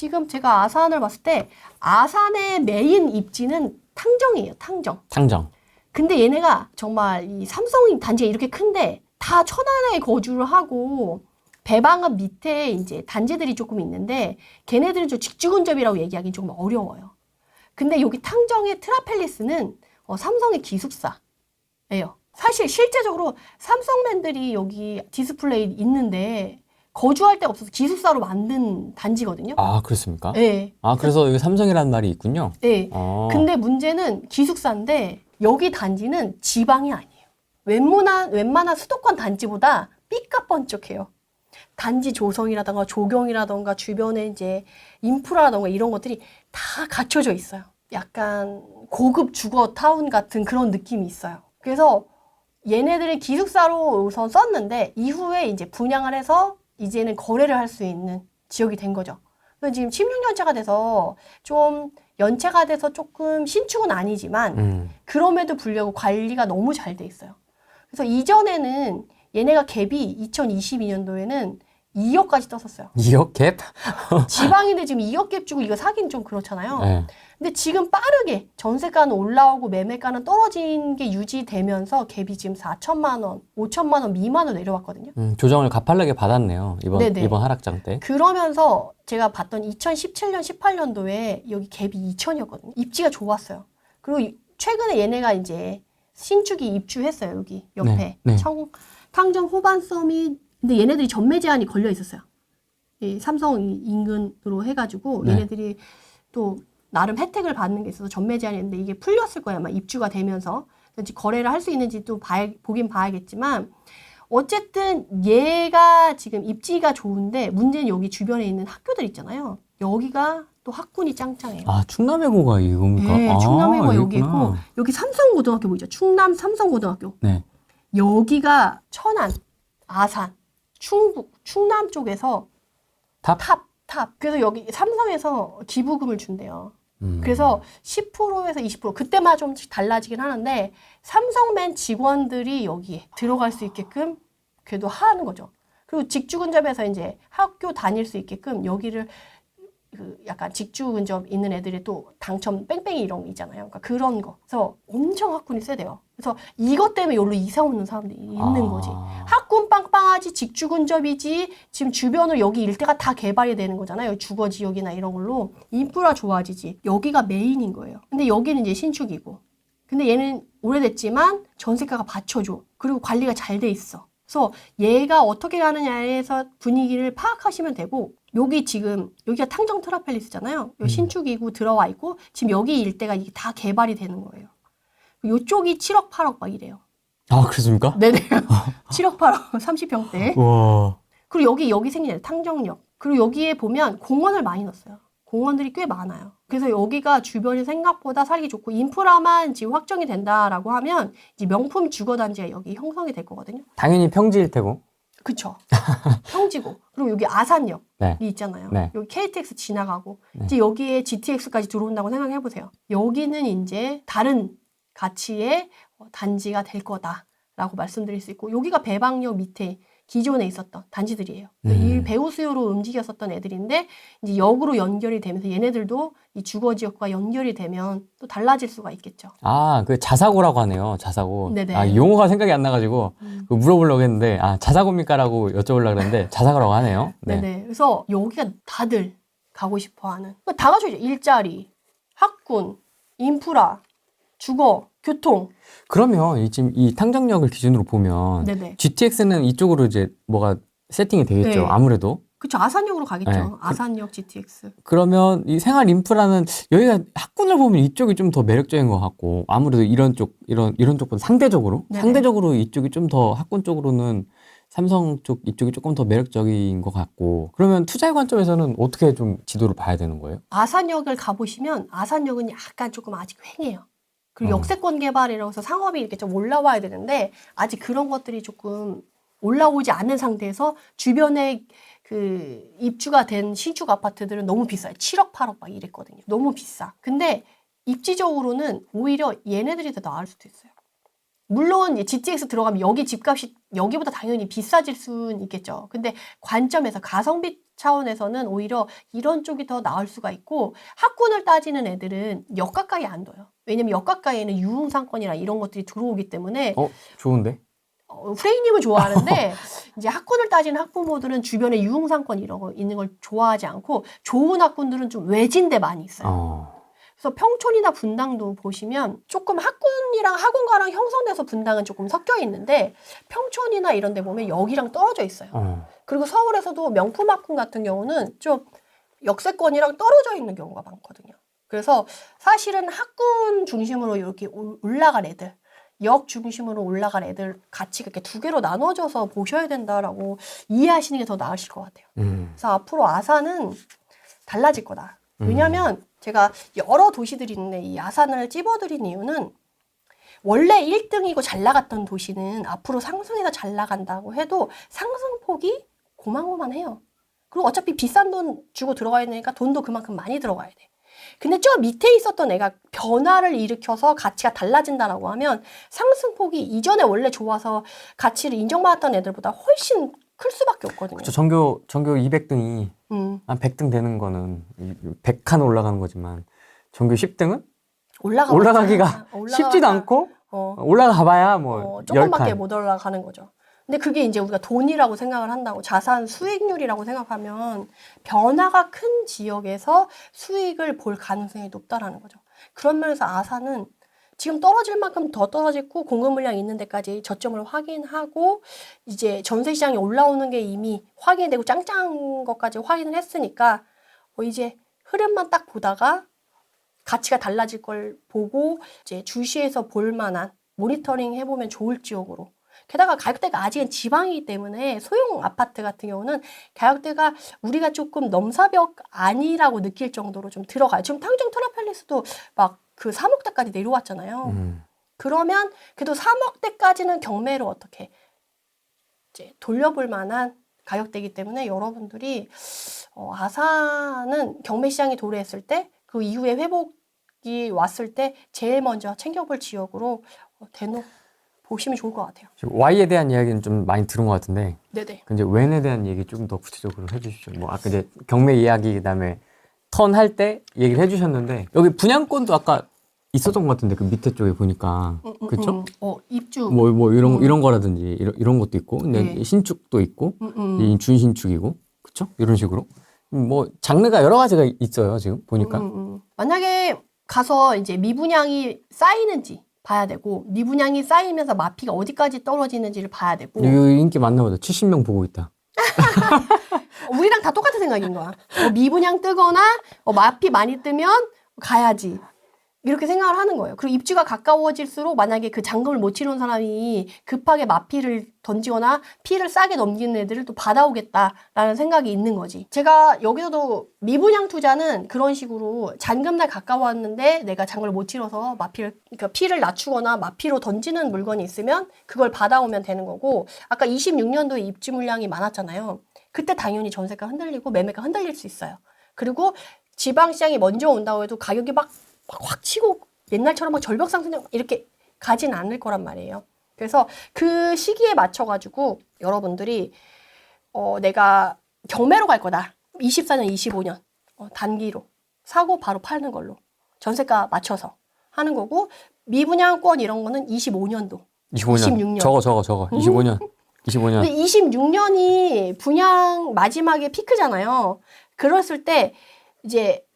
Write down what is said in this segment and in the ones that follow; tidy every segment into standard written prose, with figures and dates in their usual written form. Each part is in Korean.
지금 제가 아산을 봤을 때 아산의 메인 입지는 탕정이에요. 탕정. 탕정. 근데 얘네가 정말 이 삼성 단지가 이렇게 큰데 다 천안에 거주를 하고 배방은 밑에 이제 단지들이 조금 있는데 걔네들은 좀 직주근접이라고 얘기하기는 조금 어려워요. 근데 여기 탕정의 트라펠리스는 삼성의 기숙사예요. 사실 실제적으로 삼성맨들이 여기 디스플레이 있는데 거주할 데가 없어서 기숙사로 만든 단지거든요. 아, 그렇습니까? 네. 아, 그래서 여기 삼성이라는 말이 있군요. 네. 아. 근데 문제는 기숙사인데 여기 단지는 지방이 아니에요. 웬만한 수도권 단지보다 삐까뻔쩍해요. 단지 조성이라던가 조경이라던가 주변에 이제 인프라라던가 이런 것들이 다 갖춰져 있어요. 약간 고급 주거 타운 같은 그런 느낌이 있어요. 그래서 얘네들이 기숙사로 우선 썼는데 이후에 이제 분양을 해서 이제는 거래를 할 수 있는 지역이 된 거죠. 그래서 지금 16년차가 돼서 좀 연체가 돼서 조금 신축은 아니지만 그럼에도 불구하고 관리가 너무 잘 돼 있어요. 그래서 이전에는 얘네가 갭이 2022년도에는 2억까지 떴었어요. 2억 갭? 지방인데 지금 2억 갭 주고 이거 사기는 좀 그렇잖아요. 네. 근데 지금 빠르게 전세가는 올라오고 매매가는 떨어진 게 유지되면서 갭이 지금 4천만 원, 5천만 원 미만으로 내려왔거든요. 조정을 가팔르게 받았네요. 네네. 이번 하락장 때. 그러면서 제가 봤던 2017년, 18년도에 여기 갭이 2천이었거든요. 입지가 좋았어요. 그리고 최근에 얘네가 이제 신축이 입주했어요. 여기 옆에. 네, 네. 탕정 호반섬이 근데 얘네들이 전매 제한이 걸려 있었어요. 이 삼성 인근으로 해가지고 네. 얘네들이 또 나름 혜택을 받는 게 있어서 전매 제한이 있는데 이게 풀렸을 거예요. 아마 입주가 되면서. 거래를 할 수 있는지 또 보긴 봐야겠지만 어쨌든 얘가 지금 입지가 좋은데 문제는 여기 주변에 있는 학교들 있잖아요. 여기가 또 학군이 짱짱해요. 아, 충남외고가 이겁니까? 네, 아, 충남외고가 여기 있구나. 있고 여기 삼성고등학교 보이죠? 충남 삼성고등학교. 네. 여기가 천안, 아산, 충북, 충남 쪽에서 탑? 탑. 그래서 여기 삼성에서 기부금을 준대요. 그래서 10%에서 20% 그때마다 좀 달라지긴 하는데 삼성맨 직원들이 여기에 들어갈 수 있게끔 그래도 하는 거죠. 그리고 직주 근접에서 이제 학교 다닐 수 있게끔 여기를 그 약간 직주 근접 있는 애들이 또 당첨 뺑뺑이 이런 거 있잖아요. 그러니까 그런 거. 그래서 엄청 학군이 세대요. 그래서 이것 때문에 여기로 이사 오는 사람들이 있는 거지. 학군 빵빵하지 직주 근접이지 지금 주변으로 여기 일대가 다 개발이 되는 거잖아요. 주거 지역이나 이런 걸로 인프라 좋아지지. 여기가 메인인 거예요. 근데 여기는 이제 신축이고. 근데 얘는 오래됐지만 전세가가 받쳐줘. 그리고 관리가 잘 돼 있어. 그래서 얘가 어떻게 가느냐에서 분위기를 파악하시면 되고 여기 지금 여기가 탕정 트라펠리스잖아요. 여기 신축이고 들어와 있고 지금 여기 일대가 이게 다 개발이 되는 거예요. 요쪽이 7억 8억 막 이래요. 아, 그렇습니까? 네네. 7억 8억 30평대. 와. 그리고 여기 생기잖아요. 탕정역. 그리고 여기에 보면 공원을 많이 넣었어요. 공원들이 꽤 많아요. 그래서 여기가 주변이 생각보다 살기 좋고 인프라만 지금 확정이 된다라고 하면 이제 명품 주거단지가 여기 형성이 될 거거든요. 당연히 평지일 테고. 그쵸. 평지고. 그리고 여기 아산역이 네. 있잖아요. 네. 여기 KTX 지나가고. 네. 이제 여기에 GTX까지 들어온다고 생각해보세요. 여기는 이제 다른 가치의 단지가 될 거다라고 말씀드릴 수 있고 여기가 배방역 밑에 기존에 있었던 단지들이에요. 이 배후 수요로 움직였었던 애들인데 이제 역으로 연결이 되면서 얘네들도 이 주거 지역과 연결이 되면 또 달라질 수가 있겠죠. 아, 그 자사고라고 하네요. 자사고. 네네. 아, 용어가 생각이 안 나가지고 그거 물어보려고 했는데 아, 자사고입니까라고 여쭤보려고 했는데 자사고라고 하네요. 네. 네네. 그래서 여기가 다들 가고 싶어하는 다 갖춰져 있죠. 일자리, 학군, 인프라, 주거, 교통. 그러면 지금 이 탕정역을 기준으로 보면 네네. GTX는 이쪽으로 이제 뭐가 세팅이 되겠죠. 네. 아무래도. 그쵸. 아산역으로 가겠죠. 네. 아산역 GTX. 그러면 이 생활 인프라는 여기가 학군을 보면 이쪽이 좀 더 매력적인 것 같고 아무래도 이런 쪽보다 상대적으로 네네. 상대적으로 이쪽이 좀 더 학군 쪽으로는 삼성 쪽 이쪽이 조금 더 매력적인 것 같고 그러면 투자의 관점에서는 어떻게 좀 지도를 봐야 되는 거예요? 아산역을 가보시면 아산역은 약간 조금 아직 횡해요. 그리고 역세권 개발이라고 해서 상업이 이렇게 좀 올라와야 되는데 아직 그런 것들이 조금 올라오지 않은 상태에서 주변에 그 입주가 된 신축 아파트들은 너무 비싸요. 7억 8억 막 이랬거든요. 너무 비싸. 근데 입지적으로는 오히려 얘네들이 더 나을 수도 있어요. 물론 GTX 들어가면 여기 집값이 여기보다 당연히 비싸질 수는 있겠죠. 근데 관점에서 가성비 차원에서는 오히려 이런 쪽이 더 나을 수가 있고 학군을 따지는 애들은 역 가까이 안 둬요. 왜냐면 역 가까이에는 유흥상권이나 이런 것들이 들어오기 때문에 좋은데? 프레이님을 좋아하는데 이제 학군을 따지는 학부모들은 주변에 유흥상권 이런 거 있는 걸 좋아하지 않고 좋은 학군들은 좀 외진데 많이 있어요. 그래서 평촌이나 분당도 보시면 조금 학군이랑 학원가랑 형성돼서 분당은 조금 섞여 있는데 평촌이나 이런 데 보면 여기랑 떨어져 있어요. 그리고 서울에서도 명품 학군 같은 경우는 좀 역세권이랑 떨어져 있는 경우가 많거든요. 그래서 사실은 학군 중심으로 이렇게 올라갈 애들, 역 중심으로 올라갈 애들 같이 이렇게 두 개로 나눠져서 보셔야 된다라고 이해하시는 게 더 나으실 것 같아요. 그래서 앞으로 아산은 달라질 거다. 왜냐하면 제가 여러 도시들이 있는데 이 아산을 찝어드린 이유는 원래 1등이고 잘 나갔던 도시는 앞으로 상승해서 잘 나간다고 해도 상승폭이 고만고만해요. 그리고 어차피 비싼 돈 주고 들어가야 되니까 돈도 그만큼 많이 들어가야 돼. 근데 저 밑에 있었던 애가 변화를 일으켜서 가치가 달라진다라고 하면 상승폭이 이전에 원래 좋아서 가치를 인정받았던 애들보다 훨씬 클 수밖에 없거든요. 그렇죠. 전교 200등이 한 100등 되는 거는 100칸 올라가는 거지만 전교 10등은 올라가기가 쉽지도 않고 올라가 봐야 뭐 조금밖에 10칸. 못 올라가는 거죠. 근데 그게 이제 우리가 돈이라고 생각을 한다고 자산 수익률이라고 생각하면 변화가 큰 지역에서 수익을 볼 가능성이 높다라는 거죠. 그런 면에서 아산은 지금 떨어질 만큼 더 떨어지고 공급 물량 있는 데까지 저점을 확인하고 이제 전세 시장이 올라오는 게 이미 확인되고 짱짱한 것까지 확인을 했으니까 이제 흐름만 딱 보다가 가치가 달라질 걸 보고 이제 주시해서 볼 만한 모니터링 해보면 좋을 지역으로. 게다가 가격대가 아직은 지방이기 때문에 소형 아파트 같은 경우는 가격대가 우리가 조금 넘사벽 아니라고 느낄 정도로 좀 들어가요. 지금 탕정 트라펠리스도 막 그 3억대까지 내려왔잖아요. 그러면 그래도 3억대까지는 경매로 어떻게 이제 돌려볼 만한 가격대이기 때문에 여러분들이 아산은 경매 시장이 도래했을 때 그 이후에 회복이 왔을 때 제일 먼저 챙겨볼 지역으로 대놓고 보시면 좋을 것 같아요. Y에 대한 이야기는 좀 많이 들은 것 같은데 네네. 이제 When에 대한 얘기 좀 더 구체적으로 해주시죠. 뭐 아까 이제 경매 이야기 그다음에 턴 할 때 얘기를 해주셨는데 여기 분양권도 아까 있었던 것 같은데 그 밑에 쪽에 보니까 그렇죠? 입주 뭐 이런 거라든지 이런 것도 있고 근데 네. 신축도 있고 이 준신축이고 그렇죠? 이런 식으로 뭐 장르가 여러 가지가 있어요 지금 보니까. 만약에 가서 이제 미분양이 쌓이는지 봐야 되고 미분양이 쌓이면서 마피가 어디까지 떨어지는지를 봐야 되고 여기 인기 많나 보다. 70명 보고 있다. 우리랑 다 똑같은 생각인 거야. 미분양 뜨거나 마피 많이 뜨면 가야지. 이렇게 생각을 하는 거예요. 그리고 입주가 가까워질수록 만약에 그 잔금을 못 치는 사람이 급하게 마피를 던지거나 피를 싸게 넘기는 애들을 또 받아오겠다라는 생각이 있는 거지. 제가 여기서도 미분양 투자는 그런 식으로 잔금날 가까웠는데 내가 잔금을 못 치러서 그러니까 피를 낮추거나 마피로 던지는 물건이 있으면 그걸 받아오면 되는 거고 아까 26년도에 입주 물량이 많았잖아요. 그때 당연히 전세가 흔들리고 매매가 흔들릴 수 있어요. 그리고 지방시장이 먼저 온다고 해도 가격이 막 확 치고 옛날처럼 막 절벽 상승 이렇게 가진 않을 거란 말이에요. 그래서 그 시기에 맞춰가지고 여러분들이 내가 경매로 갈 거다. 24년, 25년 단기로 사고 바로 팔는 걸로 전세가 맞춰서 하는 거고 미분양권 이런 거는 25년도, 26년. 저거 25년. 25년. 근데 26년이 분양 마지막에 피크잖아요. 그랬을 때 이제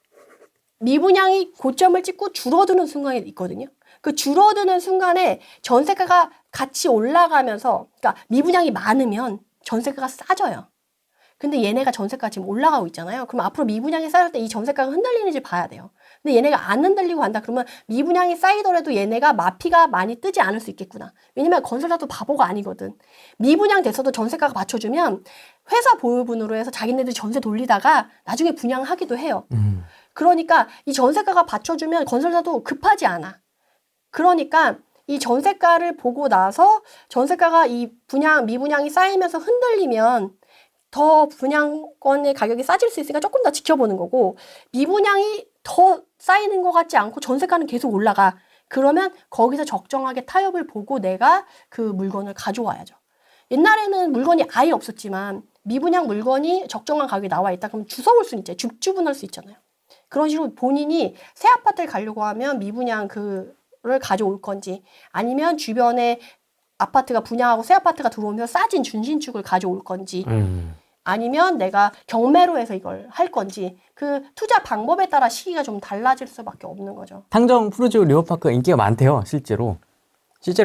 미분양이 고점을 찍고 줄어드는 순간이 있거든요. 그 줄어드는 순간에 전세가가 같이 올라가면서, 그러니까 미분양이 많으면 전세가가 싸져요. 근데 얘네가 전세가 지금 올라가고 있잖아요. 그럼 앞으로 미분양이 쌓일 때 이 전세가가 흔들리는지 봐야 돼요. 근데 얘네가 안 흔들리고 간다 그러면 미분양이 쌓이더라도 얘네가 마피가 많이 뜨지 않을 수 있겠구나. 왜냐면 건설사도 바보가 아니거든. 미분양 돼서도 전세가가 받쳐주면 회사 보유분으로 해서 자기네들이 전세 돌리다가 나중에 분양하기도 해요. 그러니까 이 전세가가 받쳐주면 건설사도 급하지 않아. 그러니까 이 전세가를 보고 나서 전세가가 이 미분양이 쌓이면서 흔들리면 더 분양권의 가격이 싸질 수 있으니까 조금 더 지켜보는 거고 미분양이 더 쌓이는 것 같지 않고 전세가는 계속 올라가. 그러면 거기서 적정하게 타협을 보고 내가 그 물건을 가져와야죠. 옛날에는 물건이 아예 없었지만 미분양 물건이 적정한 가격에 나와 있다. 그럼 주워올 수는 있죠. 줍주분할 수 있잖아요. 그런 식으로 본인이 새 아파트를 가려고 하면 미분양 그를 가져올 건지 아니면 주변에 아파트가 분양하고 새 아파트가 들어오면 싸진 준신축을 가져올 건지 아니면 내가 경매로 해서 이걸 할 건지 그 투자 방법에 따라 시기가 좀 달라질 수밖에 없는 거죠. 탕정 푸르지오 리버파크가 인기가 많대요. 실제로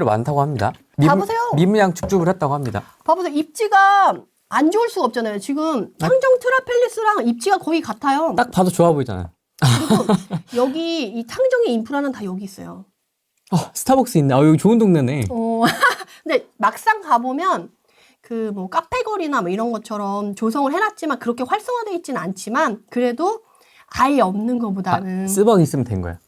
많다고 합니다. 봐보세요. 미분양 줍줍을 했다고 합니다. 봐보세요. 입지가 안 좋을 수가 없잖아요. 지금 탕정 트라펠리스랑 입지가 거의 같아요. 딱 봐도 좋아 보이잖아요. 그리고 여기 이 탕정의 인프라는 다 여기 있어요. 스타벅스 있네. 여기 좋은 동네네. 근데 막상 가보면 그 뭐 카페거리나 뭐 이런 것처럼 조성을 해놨지만 그렇게 활성화되어 있지는 않지만 그래도 아예 없는 것보다는 스벅 있으면 된 거야.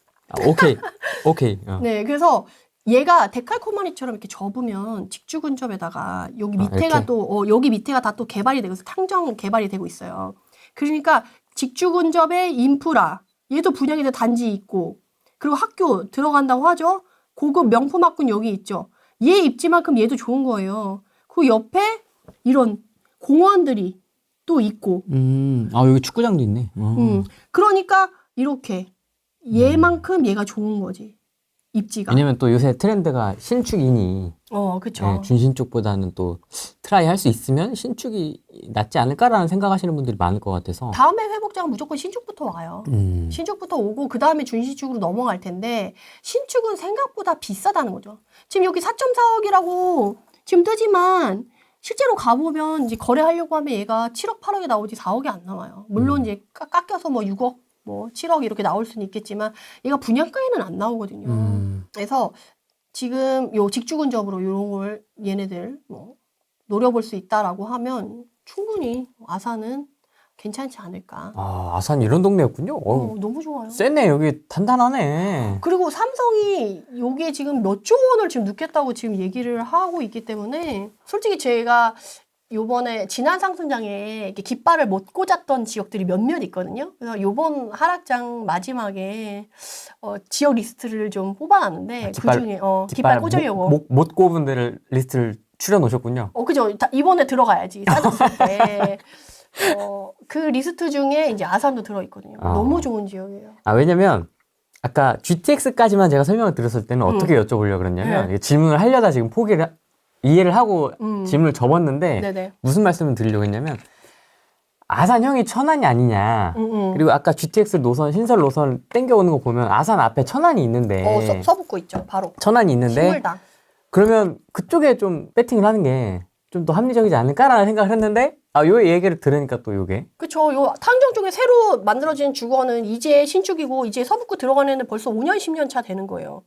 오케이. 네, 그래서 얘가 데칼코마니처럼 이렇게 접으면 직주 근접에다가 여기 밑에가 또 여기 밑에가 다 또 개발이 되고 있어요. 탕정 개발이 되고 있어요. 그러니까 직주 근접에 인프라 얘도 분양이 된 단지 있고 그리고 학교 들어간다고 하죠. 고급 명품 학군 여기 있죠. 얘 입지만큼 얘도 좋은 거예요. 그 옆에 이런 공원들이 또 있고. 여기 축구장도 있네. 그러니까 이렇게 얘만큼 얘가 좋은 거지. 입지가. 왜냐면 또 요새 트렌드가 신축이니. 그쵸. 네, 준신축보다는 또 트라이 할 수 있으면 신축이 낫지 않을까라는 생각하시는 분들이 많을 것 같아서. 다음에 회복장은 무조건 신축부터 와요. 신축부터 오고 그 다음에 준신축으로 넘어갈 텐데 신축은 생각보다 비싸다는 거죠. 지금 여기 4.4억이라고 지금 뜨지만 실제로 가보면 이제 거래하려고 하면 얘가 7억, 8억이 나오지 4억이 안 나와요. 물론 이제 깎여서 뭐 6억, 뭐 7억 이렇게 나올 수는 있겠지만 얘가 분양가에는 안 나오거든요. 그래서 지금 요 직주근접으로 이런 걸 얘네들 뭐 노려볼 수 있다라고 하면 충분히 아산은 괜찮지 않을까. 아산 이런 동네였군요. 너무 좋아요. 세네. 여기 단단하네. 그리고 삼성이 요게 지금 몇 조 원을 지금 넣겠다고 지금 얘기를 하고 있기 때문에 솔직히 제가 요번에 지난 상승장에 이렇게 깃발을 못 꽂았던 지역들이 몇몇 있거든요. 그래서 요번 하락장 마지막에 지역 리스트를 좀 뽑아놨는데 그중에 깃발 꽂으려고 못 꼽은 데를 리스트를 추려 놓으셨군요. 그죠. 이번에 들어가야지. 싸졌을 때. 그 리스트 중에 이제 아산도 들어있거든요. 너무 좋은 지역이에요. 왜냐면 아까 GTX까지만 제가 설명을 드렸을 때는 어떻게 여쭤보려고 그랬냐면 질문을 하려다 지금 이해를 하고 질문을 접었는데 네네. 무슨 말씀을 드리려고 했냐면 아산형이 천안이 아니냐. 그리고 아까 GTX 노선, 신설 노선 땡겨오는 거 보면 아산 앞에 천안이 있는데 서북구 있죠. 바로. 천안이 있는데 신물당. 그러면 그쪽에 좀 배팅을 하는 게 좀 더 합리적이지 않을까라는 생각을 했는데 요 얘기를 들으니까 또 요게 그쵸. 요 탕정 쪽에 새로 만들어진 주거는 이제 신축이고 이제 서북구 들어가는 애는 벌써 5년 10년 차 되는 거예요.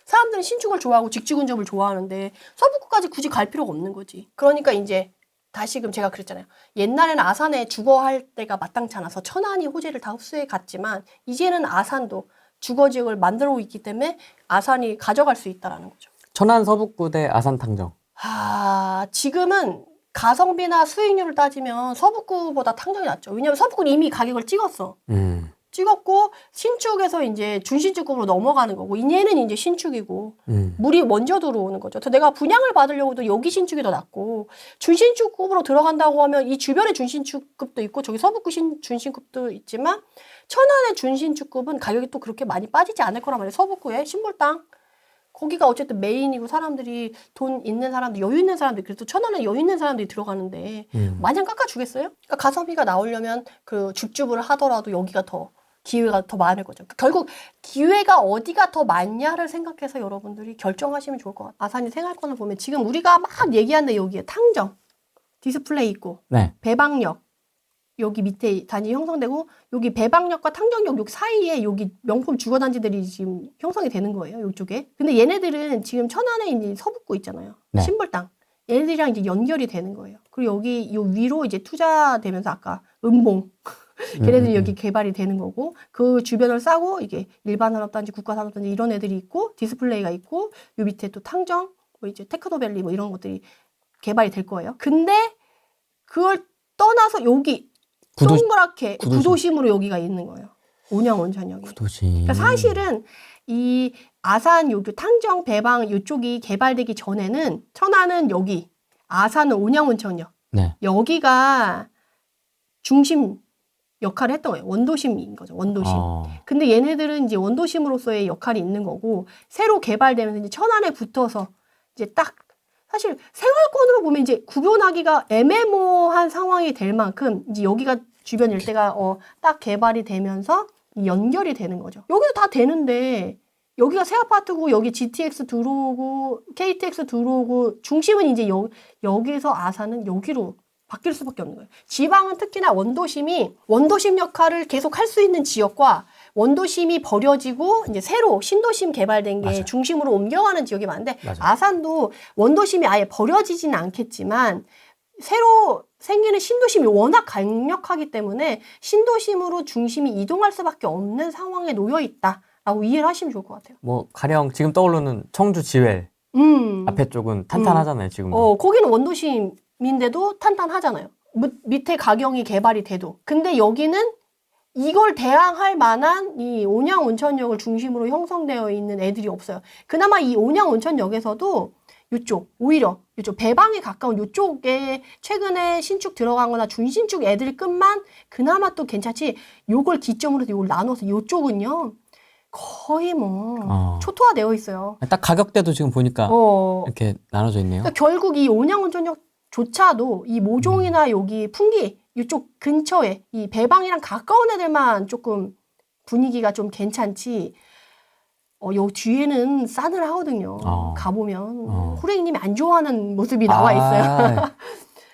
사람들은 신축을 좋아하고 직주근접을 좋아하는데 서북구까지 굳이 갈 필요가 없는 거지. 그러니까 이제 다시금 제가 그랬잖아요. 옛날에는 아산에 주거할 때가 마땅치 않아서 천안이 호재를 다 흡수해 갔지만 이제는 아산도 주거지역을 만들고 있기 때문에 아산이 가져갈 수 있다라는 거죠. 천안 서북구 대 아산 탕정. 지금은 가성비나 수익률을 따지면 서북구보다 탕정이 낫죠. 왜냐면 서북구는 이미 가격을 찍었어. 찍었고 신축에서 이제 준신축급으로 넘어가는 거고 얘는 이제 신축이고 물이 먼저 들어오는 거죠. 그래서 내가 분양을 받으려고도 여기 신축이 더 낫고 준신축급으로 들어간다고 하면 이 주변에 준신축급도 있고 저기 서북구 준신급도 있지만 천안의 준신축급은 가격이 또 그렇게 많이 빠지지 않을 거란 말이에요. 서북구에 신물당 거기가 어쨌든 메인이고 사람들이 돈 있는 사람들, 여유 있는 사람들, 그래도 천안에 여유 있는 사람들이 들어가는데 마냥 깎아주겠어요? 그러니까 가성비가 나오려면 그 줍줍을 하더라도 여기가 더 기회가 더 많을 거죠. 결국 기회가 어디가 더 많냐를 생각해서 여러분들이 결정하시면 좋을 것 같아요. 아산이 생활권을 보면 지금 우리가 막 얘기하는데 여기에 탕정, 디스플레이 있고 배방역, 여기 밑에 단지 형성되고 여기 배방역과 탕정역 요 사이에 여기 명품 주거단지들이 지금 형성이 되는 거예요. 이쪽에. 근데 얘네들은 지금 천안에 이제 서북구 있잖아요. 신불당. 얘네들이랑 이제 연결이 되는 거예요. 그리고 여기 요 위로 이제 투자되면서 아까 은봉. 걔네들이 여기 개발이 되는 거고 그 주변을 싸고 이게 일반산업단지, 국가산업단지 이런 애들이 있고 디스플레이가 있고 요 밑에 또 탕정, 뭐 이제 테크노밸리 뭐 이런 것들이 개발이 될 거예요. 근데 그걸 떠나서 여기 동그랗게 구도심으로 여기가 있는 거예요. 온양온천역이. 구도심. 그러니까 사실은 이 아산 여기 탕정 배방 이쪽이 개발되기 전에는 천안은 여기, 아산은 온양온천역. 네. 여기가 중심 역할을 했던 거예요. 원도심인 거죠. 원도심. 근데 얘네들은 이제 원도심으로서의 역할이 있는 거고 새로 개발되면서 이제 천안에 붙어서 이제 딱 사실 생활권으로 보면 이제 구분하기가 애매모호한 상황이 될 만큼 이제 여기가 주변 일대가 딱 개발이 되면서 연결이 되는 거죠. 여기도 다 되는데 여기가 새 아파트고 여기 GTX 들어오고 KTX 들어오고 중심은 이제 여기서 아산은 여기로 바뀔 수밖에 없는 거예요. 지방은 특히나 원도심 역할을 계속 할 수 있는 지역과 원도심이 버려지고 이제 새로 신도심 개발된 게 맞아요. 중심으로 옮겨가는 지역이 많은데 맞아요. 아산도 원도심이 아예 버려지지는 않겠지만 새로 생기는 신도심이 워낙 강력하기 때문에 신도심으로 중심이 이동할 수밖에 없는 상황에 놓여 있다라고 이해를 하시면 좋을 것 같아요. 뭐 가령 지금 떠오르는 청주 지회 앞에 쪽은 탄탄하잖아요. 지금. 거기는 원도심인데도 탄탄하잖아요. 밑에 가경이 개발이 돼도. 근데 여기는 이걸 대항할 만한 이 온양 온천역을 중심으로 형성되어 있는 애들이 없어요. 그나마 이 온양 온천역에서도 오히려 이쪽 배방에 가까운 이쪽에 최근에 신축 들어간 거나 준신축 애들급만 그나마 또 괜찮지. 요걸 기점으로 해서 요걸 나눠서 이쪽은요. 거의 뭐 초토화되어 있어요. 딱 가격대도 지금 보니까 이렇게 나눠져 있네요. 그러니까 결국 이 온양 온천역조차도 이 모종이나 여기 풍기 이쪽 근처에 이 배방이랑 가까운 애들만 조금 분위기가 좀 괜찮지. 요 뒤에는 싸늘하거든요. 가보면 호랭이님이 안 좋아하는 모습이 나와 있어요.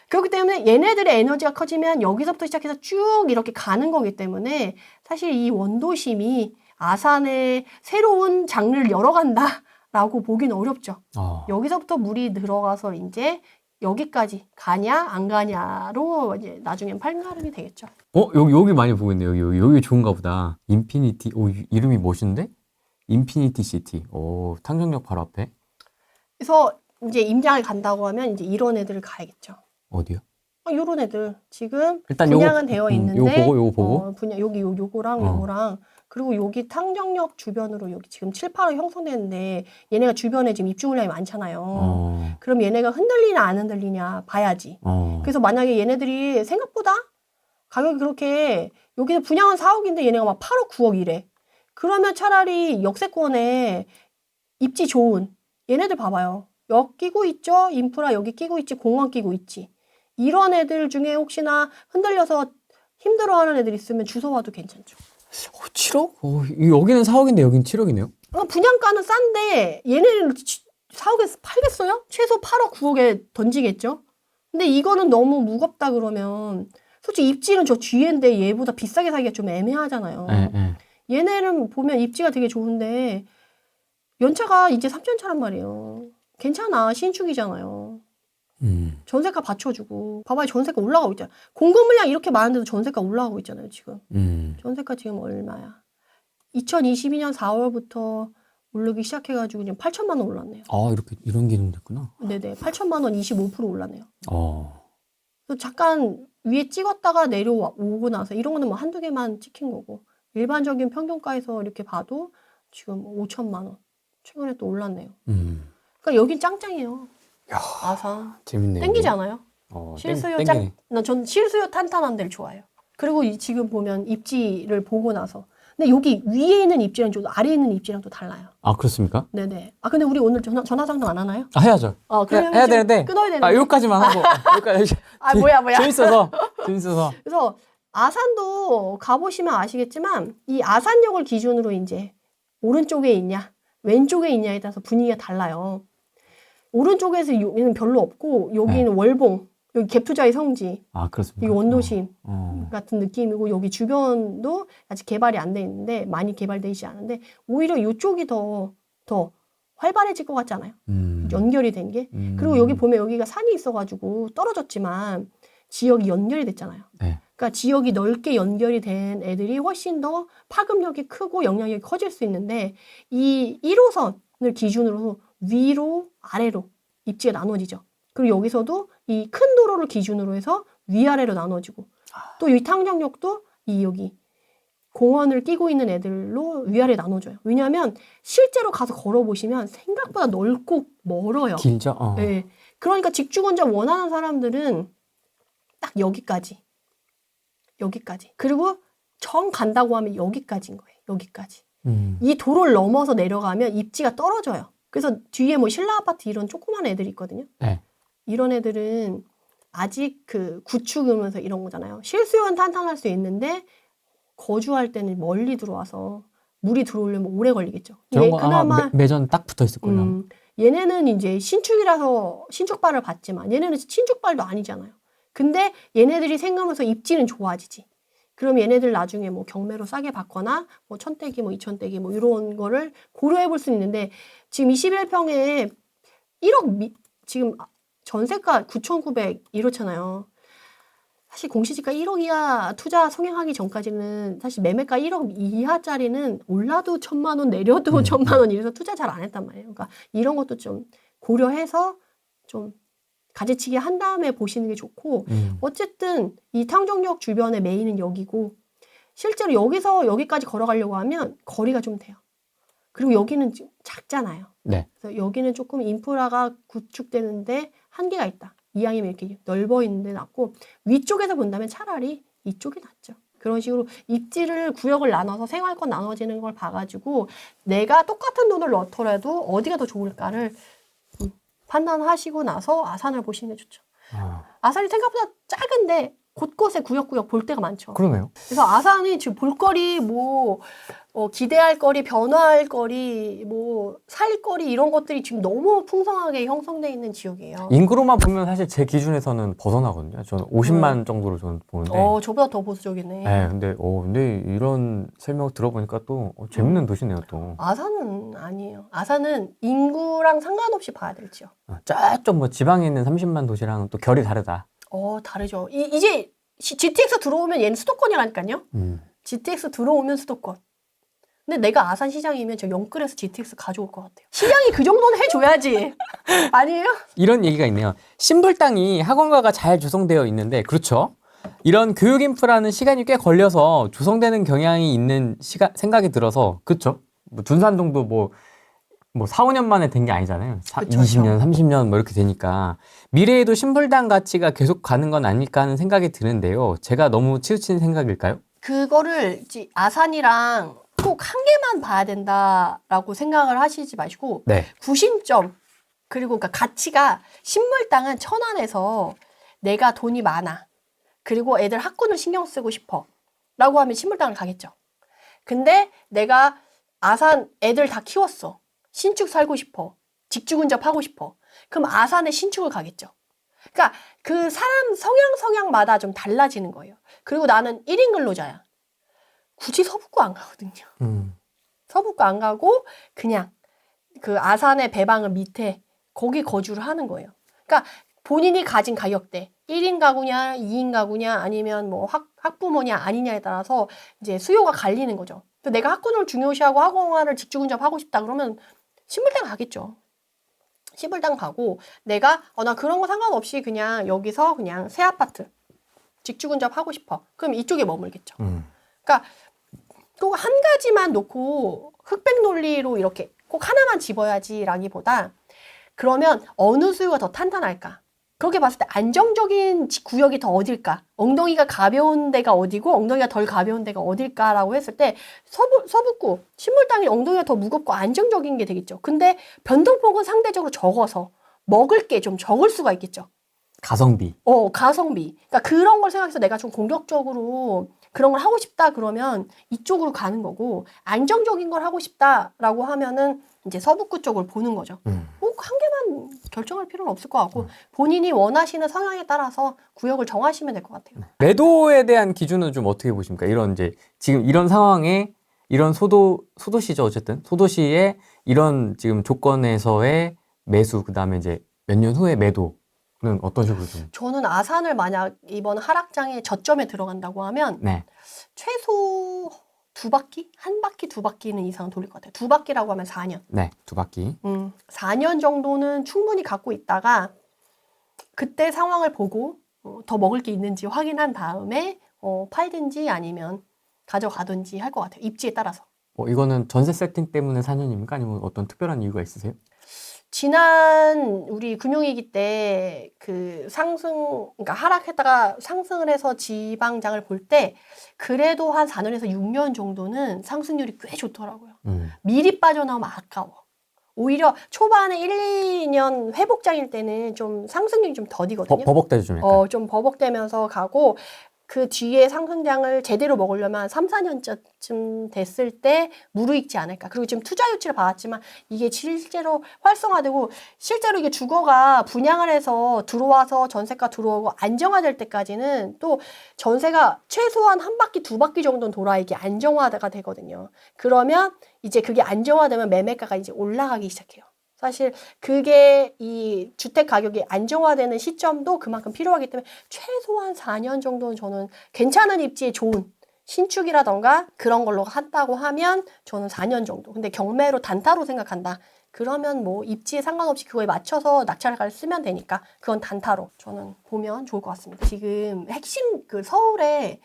그렇기 때문에 얘네들의 에너지가 커지면 여기서부터 시작해서 쭉 이렇게 가는 거기 때문에 사실 이 원도심이 아산의 새로운 장르를 열어간다라고 보기는 어렵죠. 여기서부터 물이 들어가서 이제 여기까지 가냐 안 가냐로 이제 나중엔 판가름이 되겠죠. 여기 많이 보고 있네요. 여기 좋은가 보다. 인피니티. 이름이 멋있는데? 인피니티 시티. 탕정역 바로 앞에. 그래서 이제 임장을 간다고 하면 이제 이런 애들을 가야겠죠. 어디요? 요런 애들 지금 일단 분양은 되어 있는데 요거 보고. 분양 요거랑 요거랑 그리고 여기 탕정역 주변으로 여기 지금 7, 8호 형성되는데 얘네가 주변에 지금 입주 물량이 많잖아요. 그럼 얘네가 흔들리냐 안 흔들리냐 봐야지. 그래서 만약에 얘네들이 생각보다 가격이 그렇게 여기서 분양은 4억인데 얘네가 막 8억, 9억 이래. 그러면 차라리 역세권에 입지 좋은 얘네들 봐봐요. 역 끼고 있죠? 인프라 여기 끼고 있지, 공원 끼고 있지. 이런 애들 중에 혹시나 흔들려서 힘들어하는 애들 있으면 주워와도 괜찮죠. 7억? 여기는 4억인데 여기는 7억이네요. 분양가는 싼데 얘네는 4억에 팔겠어요? 최소 8억, 9억에 던지겠죠? 근데 이거는 너무 무겁다 그러면 솔직히 입지는 저 뒤인데 얘보다 비싸게 사기가 좀 애매하잖아요. 얘네는 보면 입지가 되게 좋은데 연차가 이제 3년 차란 말이에요. 괜찮아. 신축이잖아요. 전세가 받쳐주고. 봐봐요. 전세가 올라가고 있잖아. 공급 물량 이렇게 많은데도 전세가 올라가고 있잖아요. 지금. 전세가 지금 얼마야? 2022년 4월부터 오르기 시작해가지고 지금 8천만 원 올랐네요. 이런 기능 됐구나. 네네. 8천만 원 25% 올랐네요. 그래서 잠깐 위에 찍었다가 내려오고 나서 이런 거는 뭐 한두 개만 찍힌 거고. 일반적인 평균가에서 이렇게 봐도 지금 5천만 원. 최근에 또 올랐네요. 그러니까 여긴 짱짱이에요. 아산. 재밌네요. 땡기지 않아요? 실수요 전 실수요 탄탄한 데를 좋아해요. 그리고 지금 보면 입지를 보고 나서. 근데 여기 위에 있는 입지랑 좀 아래에 있는 입지랑 또 달라요. 그렇습니까? 네네. 근데 우리 오늘 전화 상담 안 하나요? 해야죠. 그러면 해야 되는데. 끊어야 되는데. 여기까지만 하고. 여기까지. 뭐야. 재밌어서. 그래서 아산도 가보시면 아시겠지만 이 아산역을 기준으로 이제 오른쪽에 있냐 왼쪽에 있냐에 따라서 분위기가 달라요. 오른쪽에서 여기는 별로 없고 여기는 월봉, 여기 갭투자의 성지, 그렇습니까? 이 원도심 같은 느낌이고 여기 주변도 아직 개발이 안 돼 있는데 많이 개발되지 않은데 오히려 이쪽이 더 활발해질 것 같지 않아요? 연결이 된 게. 그리고 여기 보면 여기가 산이 있어가지고 떨어졌지만 지역이 연결이 됐잖아요. 네. 그러니까 지역이 넓게 연결이 된 애들이 훨씬 더 파급력이 크고 영향력이 커질 수 있는데 이 1호선을 기준으로 위로 아래로 입지가 나눠지죠. 그리고 여기서도 이 큰 도로를 기준으로 해서 위아래로 나눠지고 또 이 탕정역도 이 여기 공원을 끼고 있는 애들로 위아래 나눠져요. 왜냐하면 실제로 가서 걸어보시면 생각보다 넓고 멀어요. 길죠? 네. 그러니까 직주건설 원하는 사람들은 딱 여기까지. 그리고 정 간다고 하면 여기까지인 거예요. 여기까지. 이 도로를 넘어서 내려가면 입지가 떨어져요. 그래서 뒤에 뭐 신라 아파트 이런 조그만 애들이 있거든요. 네. 이런 애들은 아직 그 구축이면서 이런 거잖아요. 실수요는 탄탄할 수 있는데 거주할 때는 멀리 들어와서 물이 들어오려면 오래 걸리겠죠. 저런 거 아마 매전 딱 붙어 있을 거예요. 얘네는 이제 신축이라서 신축발을 받지만 얘네는 신축발도 아니잖아요. 근데 얘네들이 생기면서 입지는 좋아지지. 그럼 얘네들 나중에 뭐 경매로 싸게 받거나 뭐 1000대기 뭐 2000대기 뭐 이런 거를 고려해 볼 수 있는데 지금 21평에 1억 지금 전세가 9,900 이렇잖아요. 사실 공시지가 1억 이하 투자 성행하기 전까지는 사실 매매가 1억 이하짜리는 올라도 1,000만 원 내려도 1,000만 원 이래서 투자 잘 안 했단 말이에요. 그러니까 이런 것도 좀 고려해서 좀 가지치기 한 다음에 보시는 게 좋고 어쨌든 이 탕정역 주변의 메인은 여기고 실제로 여기서 여기까지 걸어가려고 하면 거리가 좀 돼요. 그리고 여기는 좀 작잖아요. 네. 그래서 여기는 조금 인프라가 구축되는데 한계가 있다. 이왕이면 이렇게 넓어 있는데 낫고 위쪽에서 본다면 차라리 이쪽이 낫죠. 그런 식으로 입지를 구역을 나눠서 생활권 나눠지는 걸 봐가지고 내가 똑같은 돈을 넣더라도 어디가 더 좋을까를 판단하시고 나서 아산을 보시는 게 좋죠. 아산이 생각보다 작은데 곳곳에 구역 볼 데가 많죠. 그러네요. 그래서 아산이 지금 볼거리 뭐 기대할 거리, 변화할 거리, 뭐 살 거리 이런 것들이 지금 너무 풍성하게 형성되어 있는 지역이에요. 인구로만 보면 사실 제 기준에서는 벗어나거든요. 저는 50만 정도로 저는 보는데. 저보다 더 보수적이네. 네, 근데 이런 설명 들어보니까 또 재밌는 도시네요, 또. 아산은 아니에요. 아산은 인구랑 상관없이 봐야 될 지역. 저쪽 뭐 지방에 있는 30만 도시랑은 또 결이 다르다. 다르죠. 이제 GTX 들어오면 얘는 수도권이라니까요. GTX 들어오면 수도권. 근데 내가 아산 시장이면 저 영끌에서 GTX 가져올 것 같아요. 시장이 그 정도는 해줘야지. 아니에요? 이런 얘기가 있네요. 신불 땅이 학원가가 잘 조성되어 있는데, 그렇죠? 이런 교육 인프라는 시간이 꽤 걸려서 조성되는 경향이 있는 생각이 들어서, 그렇죠? 뭐 둔산 정도 뭐 4, 5년 만에 된 게 아니잖아요. 20년, 30년 뭐 이렇게 되니까 미래에도 신불당 가치가 계속 가는 건 아닐까 하는 생각이 드는데요. 제가 너무 치우친 생각일까요? 그거를 아산이랑 꼭 한 개만 봐야 된다라고 생각을 하시지 마시고 네. 구심점 그리고 그러니까 가치가 신물당은 천안에서 내가 돈이 많아. 그리고 애들 학군을 신경 쓰고 싶어. 라고 하면 신물당을 가겠죠. 근데 내가 아산 애들 다 키웠어. 신축 살고 싶어. 직주근접 하고 싶어. 그럼 아산에 신축을 가겠죠. 그러니까 그 사람 성향마다 좀 달라지는 거예요. 그리고 나는 1인 근로자야. 굳이 서북구 안 가거든요. 서북구 안 가고 그냥 그 아산의 배방을 밑에 거기 거주를 하는 거예요. 그러니까 본인이 가진 가격대 1인 가구냐 2인 가구냐 아니면 뭐 학부모냐 아니냐에 따라서 이제 수요가 갈리는 거죠. 내가 학군을 중요시하고 학원화를 직주근접하고 싶다 그러면 신불당 가겠죠. 신불당 가고 내가 나 그런 거 상관없이 그냥 여기서 그냥 새 아파트 직주근접하고 싶어. 그럼 이쪽에 머물겠죠. 그러니까 꼭 한 가지만 놓고 흑백 논리로 이렇게 꼭 하나만 집어야지라기보다 그러면 어느 수요가 더 탄탄할까? 그렇게 봤을 때 안정적인 구역이 더 어딜까? 엉덩이가 가벼운 데가 어디고 엉덩이가 덜 가벼운 데가 어딜까라고 했을 때 서북구 신물당이 엉덩이가 더 무겁고 안정적인 게 되겠죠. 근데 변동폭은 상대적으로 적어서 먹을 게 좀 적을 수가 있겠죠. 가성비. 가성비. 그러니까 그런 걸 생각해서 내가 좀 공격적으로 그런 걸 하고 싶다 그러면 이쪽으로 가는 거고 안정적인 걸 하고 싶다라고 하면은 이제 서북구 쪽을 보는 거죠. 꼭 한 개만 결정할 필요는 없을 것 같고 본인이 원하시는 성향에 따라서 구역을 정하시면 될 것 같아요. 매도에 대한 기준은 좀 어떻게 보십니까? 이런 이제 지금 이런 상황에 이런 소도시죠 어쨌든 소도시에 이런 지금 조건에서의 매수 그다음에 이제 몇 년 후에 매도는 어떤 식으로 좀? 저는 아산을 만약 이번 하락장에 저점에 들어간다고 하면 네. 최소 2바퀴? 1바퀴, 2바퀴는 이상 돌릴 것 같아요. 2바퀴라고 하면 4년. 네, 2바퀴. 4년 정도는 충분히 갖고 있다가 그때 상황을 보고 더 먹을 게 있는지 확인한 다음에 팔든지 아니면 가져가든지 할 것 같아요. 입지에 따라서. 이거는 전세 세팅 때문에 4년입니까? 아니면 어떤 특별한 이유가 있으세요? 지난 우리 금융위기 때 그 그러니까 하락했다가 상승을 해서 지방장을 볼 때 그래도 한 4년에서 6년 정도는 상승률이 꽤 좋더라고요. 미리 빠져나오면 아까워. 오히려 초반에 1, 2년 회복장일 때는 좀 상승률이 좀 더디거든요. 버벅대죠, 좀 약간. 좀 버벅대면서 가고 그 뒤에 상승장을 제대로 먹으려면 3, 4년쯤 됐을 때 무르익지 않을까. 그리고 지금 투자 유치를 받았지만 이게 실제로 활성화되고 실제로 이게 주거가 분양을 해서 들어와서 전세가 들어오고 안정화될 때까지는 또 전세가 최소한 한 바퀴, 두 바퀴 정도는 돌아 이게 안정화가 되거든요. 그러면 이제 그게 안정화되면 매매가가 이제 올라가기 시작해요. 사실 그게 이 주택 가격이 안정화되는 시점도 그만큼 필요하기 때문에 최소한 4년 정도는 저는 괜찮은 입지에 좋은 신축이라던가 그런 걸로 한다고 하면 저는 4년 정도. 근데 경매로 단타로 생각한다. 그러면 뭐 입지에 상관없이 그거에 맞춰서 낙찰가를 쓰면 되니까 그건 단타로 저는 보면 좋을 것 같습니다. 지금 핵심 그 서울의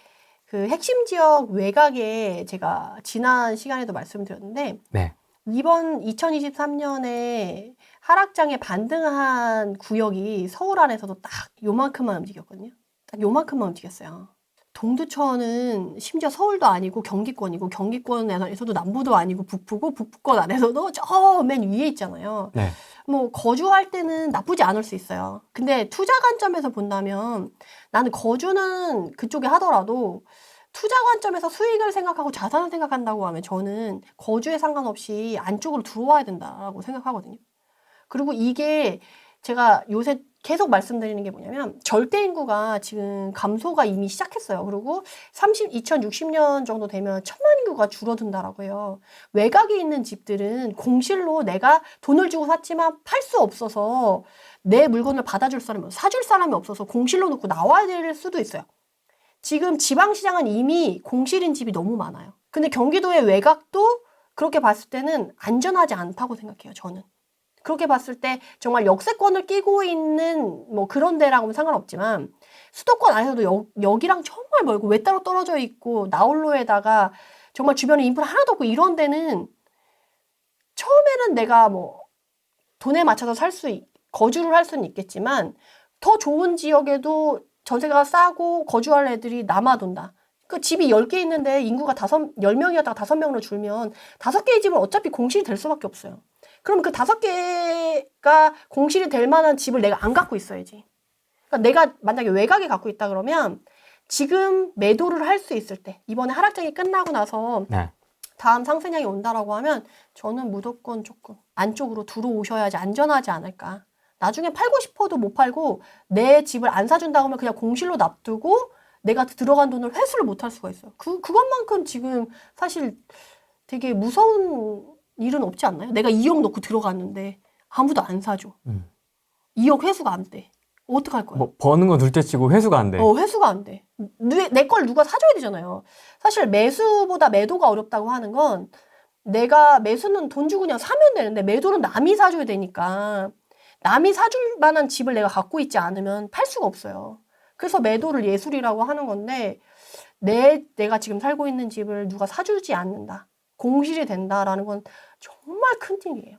그 핵심 지역 외곽에 제가 지난 시간에도 말씀드렸는데 네. 이번 2023년에 하락장에 반등한 구역이 서울 안에서도 딱 요만큼만 움직였거든요. 딱 요만큼만 움직였어요. 동두천은 심지어 서울도 아니고 경기권이고 경기권에서도 남부도 아니고 북부고 북부권 안에서도 저 맨 위에 있잖아요. 네. 뭐 거주할 때는 나쁘지 않을 수 있어요. 근데 투자 관점에서 본다면 나는 거주는 그쪽에 하더라도 투자 관점에서 수익을 생각하고 자산을 생각한다고 하면 저는 거주에 상관없이 안쪽으로 들어와야 된다고 생각하거든요. 그리고 이게 제가 요새 계속 말씀드리는 게 뭐냐면 절대 인구가 지금 감소가 이미 시작했어요. 그리고 2060년 정도 되면 1000만 인구가 줄어든다라고 해요. 외곽에 있는 집들은 공실로 내가 돈을 주고 샀지만 팔 수 없어서 내 물건을 받아줄 사람이 사줄 사람이 없어서 공실로 놓고 나와야 될 수도 있어요. 지금 지방시장은 이미 공실인 집이 너무 많아요. 근데 경기도의 외곽도 그렇게 봤을 때는 안전하지 않다고 생각해요, 저는. 그렇게 봤을 때 정말 역세권을 끼고 있는 뭐 그런 데랑은 상관없지만 수도권 안에서도 여기랑 정말 멀고 외따로 떨어져 있고 나홀로에다가 정말 주변에 인프라 하나도 없고 이런 데는 처음에는 내가 뭐 돈에 맞춰서 거주를 할 수는 있겠지만 더 좋은 지역에도 전세가 싸고 거주할 애들이 남아돈다. 그 집이 10개 있는데 인구가 10명이었다가 5명으로 줄면 5개의 집은 어차피 공실이 될 수밖에 없어요. 그럼 그 5개가 공실이 될 만한 집을 내가 안 갖고 있어야지. 그러니까 내가 만약에 외곽에 갖고 있다 그러면 지금 매도를 할 수 있을 때 이번에 하락장이 끝나고 나서 네. 다음 상승장이 온다라고 하면 저는 무조건 조금 안쪽으로 들어오셔야지 안전하지 않을까. 나중에 팔고 싶어도 못 팔고 내 집을 안 사준다고 하면 그냥 공실로 놔두고 내가 들어간 돈을 회수를 못 할 수가 있어요. 그것만큼 지금 사실 되게 무서운 일은 없지 않나요? 내가 2억 넣고 들어갔는데 아무도 안 사줘. 2억 회수가 안 돼. 어떡할 거야? 뭐 버는 건 둘째치고 회수가 안 돼. 회수가 안 돼. 내 걸 누가 사줘야 되잖아요. 사실 매수보다 매도가 어렵다고 하는 건 내가 매수는 돈 주고 그냥 사면 되는데 매도는 남이 사줘야 되니까 남이 사줄 만한 집을 내가 갖고 있지 않으면 팔 수가 없어요. 그래서 매도를 예술이라고 하는 건데 내가 지금 살고 있는 집을 누가 사주지 않는다. 공실이 된다라는 건 정말 큰 팀이에요.